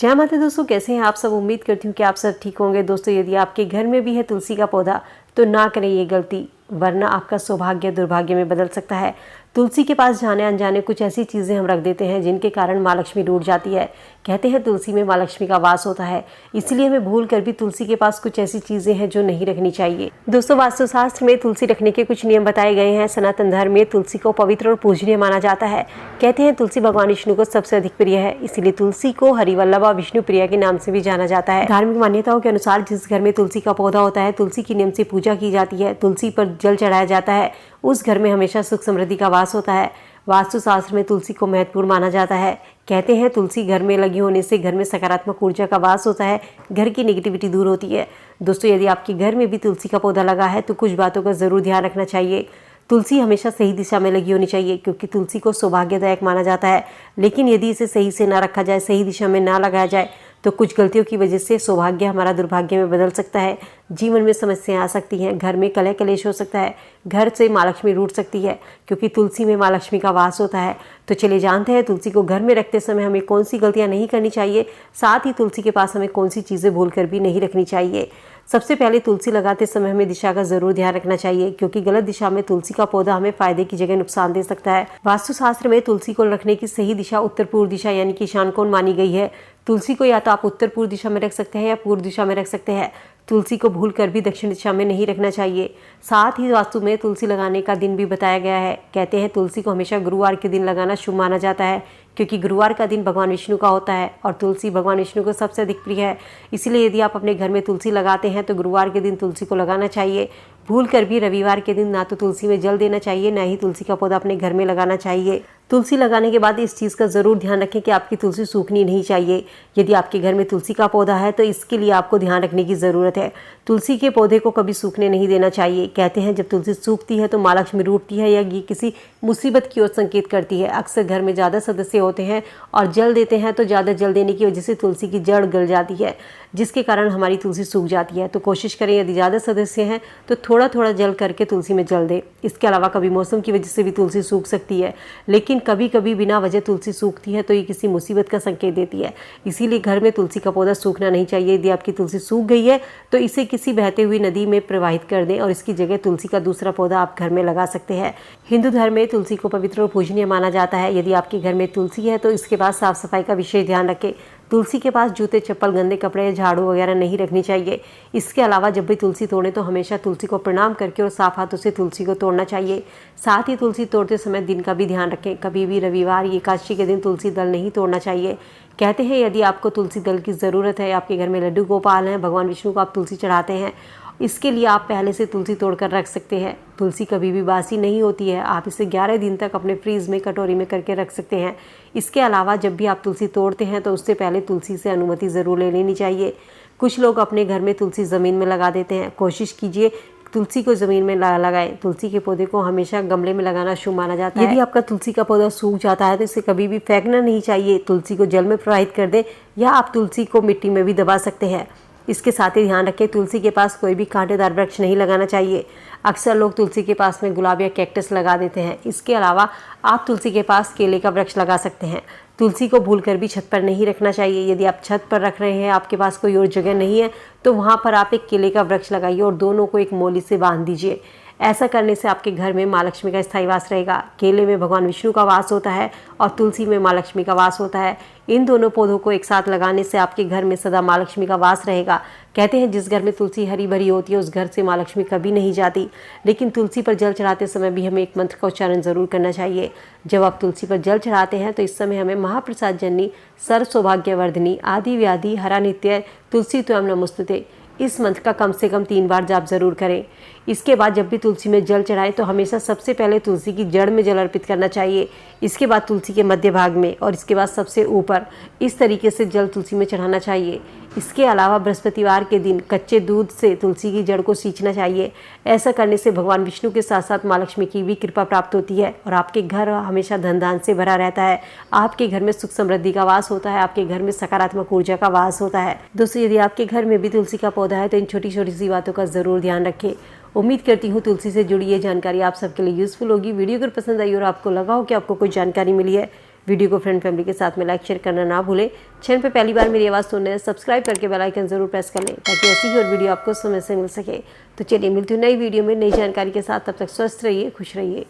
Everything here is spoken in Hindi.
जय माता दोस्तों, कैसे हैं आप सब। उम्मीद करती हूँ कि आप सब ठीक होंगे। दोस्तों, यदि आपके घर में भी है तुलसी का पौधा तो ना करें ये गलती, वरना आपका सौभाग्य दुर्भाग्य में बदल सकता है। तुलसी के पास जाने अनजाने कुछ ऐसी चीज़ें हम रख देते हैं जिनके कारण माँ लक्ष्मी रूठ जाती है। कहते हैं तुलसी में माँ लक्ष्मी का वास होता है, इसलिए हमें भूल कर भी तुलसी के पास कुछ ऐसी चीज़ें हैं जो नहीं रखनी चाहिए। दोस्तों, वास्तुशास्त्र में तुलसी रखने के कुछ नियम बताए गए हैं। सनातन धर्म में तुलसी को पवित्र और पूजनीय माना जाता है। कहते हैं तुलसी भगवान विष्णु को सबसे अधिक प्रिय है, इसलिए तुलसी को हरिवल्लभा विष्णु प्रिया के नाम से भी जाना जाता है। धार्मिक मान्यताओं के अनुसार जिस घर में तुलसी का पौधा होता है, तुलसी के नियम से पूजा की जाती है, तुलसी पर जल चढ़ाया जाता है, उस घर में हमेशा सुख समृद्धि का वास होता है। वास्तुशास्त्र में तुलसी को महत्वपूर्ण माना जाता है। कहते हैं तुलसी घर में लगी होने से घर में सकारात्मक ऊर्जा का वास होता है, घर की नेगेटिविटी दूर होती है। दोस्तों, यदि आपके घर में भी तुलसी का पौधा लगा है तो कुछ बातों का ज़रूर ध्यान रखना चाहिए। तुलसी हमेशा सही दिशा में लगी होनी चाहिए, क्योंकि तुलसी को सौभाग्यदायक माना जाता है। लेकिन यदि इसे सही से ना रखा जाए, सही दिशा में ना लगाया जाए, तो कुछ गलतियों की वजह से सौभाग्य हमारा दुर्भाग्य में बदल सकता है। जीवन में समस्याएं आ सकती हैं, घर में कलह कलेश हो सकता है, घर से माँ लक्ष्मी रूठ सकती है, क्योंकि तुलसी में माँ लक्ष्मी का वास होता है। तो चलिए जानते हैं तुलसी को घर में रखते समय हमें कौन सी गलतियां नहीं करनी चाहिए, साथ ही तुलसी के पास हमें कौन सी चीज़ें भूल कर भी नहीं रखनी चाहिए। सबसे पहले तुलसी लगाते समय हमें दिशा का जरूर ध्यान रखना चाहिए, क्योंकि गलत दिशा में तुलसी का पौधा हमें फायदे की जगह नुकसान दे सकता है। वास्तुशास्त्र में तुलसी को रखने की सही दिशा उत्तर पूर्व दिशा यानी कि ईशान कोण मानी गई है। तुलसी को या तो आप उत्तर पूर्व दिशा में रख सकते हैं या पूर्व दिशा में रख सकते हैं। तुलसी को भूल कर भी दक्षिण दिशा में नहीं रखना चाहिए। साथ ही वास्तु में तुलसी लगाने का दिन भी बताया गया है। कहते हैं तुलसी को हमेशा गुरुवार के दिन लगाना शुभ माना जाता है, क्योंकि गुरुवार का दिन भगवान विष्णु का होता है और तुलसी भगवान विष्णु को सबसे अधिक प्रिय है। इसलिए यदि आप अपने घर में तुलसी लगाते हैं तो गुरुवार के दिन तुलसी को लगाना चाहिए। भूल कर भी रविवार के दिन ना तो तुलसी में जल देना चाहिए, ना ही तुलसी का पौधा अपने घर में लगाना चाहिए। तुलसी लगाने के बाद इस चीज़ का ज़रूर ध्यान रखें कि आपकी तुलसी सूखनी नहीं चाहिए। यदि आपके घर में तुलसी का पौधा है तो इसके लिए आपको ध्यान रखने की ज़रूरत है। तुलसी के पौधे को कभी सूखने नहीं देना चाहिए। कहते हैं जब तुलसी सूखती है तो माँ लक्ष्मी रूठती है या ये किसी मुसीबत की ओर संकेत करती है। अक्सर घर में ज़्यादा सदस्य होते हैं और जल देते हैं, तो ज़्यादा जल देने की वजह से तुलसी की जड़ गल जाती है, जिसके कारण हमारी तुलसी सूख जाती है। तो कोशिश करें यदि ज़्यादा सदस्य हैं तो थोड़ा थोड़ा जल करके तुलसी में जल दें। इसके अलावा कभी मौसम की वजह से भी तुलसी सूख सकती है, लेकिन कभी कभी बिना वजह तुलसी सूखती है तो ये किसी मुसीबत का संकेत देती है। इसीलिए घर में तुलसी का पौधा सूखना नहीं चाहिए। यदि आपकी तुलसी सूख गई है तो इसे किसी बहते हुई नदी में प्रवाहित कर दें और इसकी जगह तुलसी का दूसरा पौधा आप घर में लगा सकते हैं। हिंदू धर्म में तुलसी को पवित्र और पूजनीय माना जाता है। यदि आपके घर में तुलसी है तो इसके बाद साफ सफाई का विशेष ध्यान रखें। तुलसी के पास जूते चप्पल गंदे कपड़े या झाड़ू वगैरह नहीं रखनी चाहिए। इसके अलावा जब भी तुलसी तोड़ें तो हमेशा तुलसी को प्रणाम करके और साफ हाथों से तुलसी को तोड़ना चाहिए। साथ ही तुलसी तोड़ते समय दिन का भी ध्यान रखें। कभी भी रविवार या एकादशी के दिन तुलसी दल नहीं तोड़ना चाहिए। कहते हैं यदि आपको तुलसी दल की ज़रूरत है, आपके घर में लड्डू गोपाल हैं, भगवान विष्णु को आप तुलसी चढ़ाते हैं, इसके लिए आप पहले से तुलसी तोड़कर रख सकते हैं। तुलसी कभी भी बासी नहीं होती है। आप इसे 11 दिन तक अपने फ्रीज में कटोरी में करके रख सकते हैं। इसके अलावा जब भी आप तुलसी तोड़ते हैं तो उससे पहले तुलसी से अनुमति ज़रूर ले लेनी चाहिए। कुछ लोग अपने घर में तुलसी ज़मीन में लगा देते हैं। कोशिश कीजिए तुलसी को ज़मीन में लगाएं। तुलसी के पौधे को हमेशा गमले में लगाना शुभ माना जाता है। यदि आपका तुलसी का पौधा सूख जाता है तो इसे कभी भी फेंकना नहीं चाहिए। तुलसी को जल में प्रवाहित कर दें या आप तुलसी को मिट्टी में भी दबा सकते हैं। इसके साथ ही ध्यान रखें तुलसी के पास कोई भी कांटेदार वृक्ष नहीं लगाना चाहिए। अक्सर लोग तुलसी के पास में गुलाब या कैक्टस लगा देते हैं। इसके अलावा आप तुलसी के पास केले का वृक्ष लगा सकते हैं। तुलसी को भूलकर भी छत पर नहीं रखना चाहिए। यदि आप छत पर रख रहे हैं, आपके पास कोई और जगह नहीं है, तो वहाँ पर आप एक केले का वृक्ष लगाइए और दोनों को एक मोली से बांध दीजिए। ऐसा करने से आपके घर में माँ लक्ष्मी का स्थायी वास रहेगा। केले में भगवान विष्णु का वास होता है और तुलसी में माँ लक्ष्मी का वास होता है। इन दोनों पौधों को एक साथ लगाने से आपके घर में सदा माँ लक्ष्मी का वास रहेगा। कहते हैं जिस घर में तुलसी हरी भरी होती है उस घर से माँ लक्ष्मी कभी नहीं जाती। लेकिन तुलसी पर जल चढ़ाते समय भी हमें एक मंत्र का उच्चारण जरूर करना चाहिए। जब आप तुलसी पर जल चढ़ाते हैं तो इस समय हमें महाप्रसाद जननी सर्व सौभाग्यवर्धिनी आदि व्याधि हरा नित्य तुलसी त्वं नमोस्तुते, इस मंत्र का कम से कम 3 बार जाप जरूर करें। इसके बाद जब भी तुलसी में जल चढ़ाएं तो हमेशा सबसे पहले तुलसी की जड़ में जल अर्पित करना चाहिए, इसके बाद तुलसी के मध्य भाग में और इसके बाद सबसे ऊपर। इस तरीके से जल तुलसी में चढ़ाना चाहिए। इसके अलावा बृहस्पतिवार के दिन कच्चे दूध से तुलसी की जड़ को सींचना चाहिए। ऐसा करने से भगवान विष्णु के साथ साथ माँ लक्ष्मी की भी कृपा प्राप्त होती है और आपके घर हमेशा धन धान से भरा रहता है। आपके घर में सुख समृद्धि का वास होता है, आपके घर में सकारात्मक ऊर्जा का वास होता है। दोस्तों, यदि आपके घर में भी तुलसी का पौधा है तो इन छोटी छोटी सी बातों का ज़रूर ध्यान रखें। उम्मीद करती हूँ तुलसी से जुड़ी ये जानकारी आप सबके लिए यूज़फुल होगी। वीडियो अगर पसंद आई और आपको लगा हो कि आपको कोई जानकारी मिली है वीडियो को फ्रेंड फैमिली के साथ में लाइक शेयर करना ना भूलें। चैनल पे पहली बार मेरी आवाज़ सुनने सब्सक्राइब करके बेल आइकन ज़रूर प्रेस कर लें ताकि ऐसी ही और वीडियो आपको समय से मिल सके। तो चलिए मिलती हूँ नई वीडियो में नई जानकारी के साथ, तब तक स्वस्थ रहिए, खुश रहिए।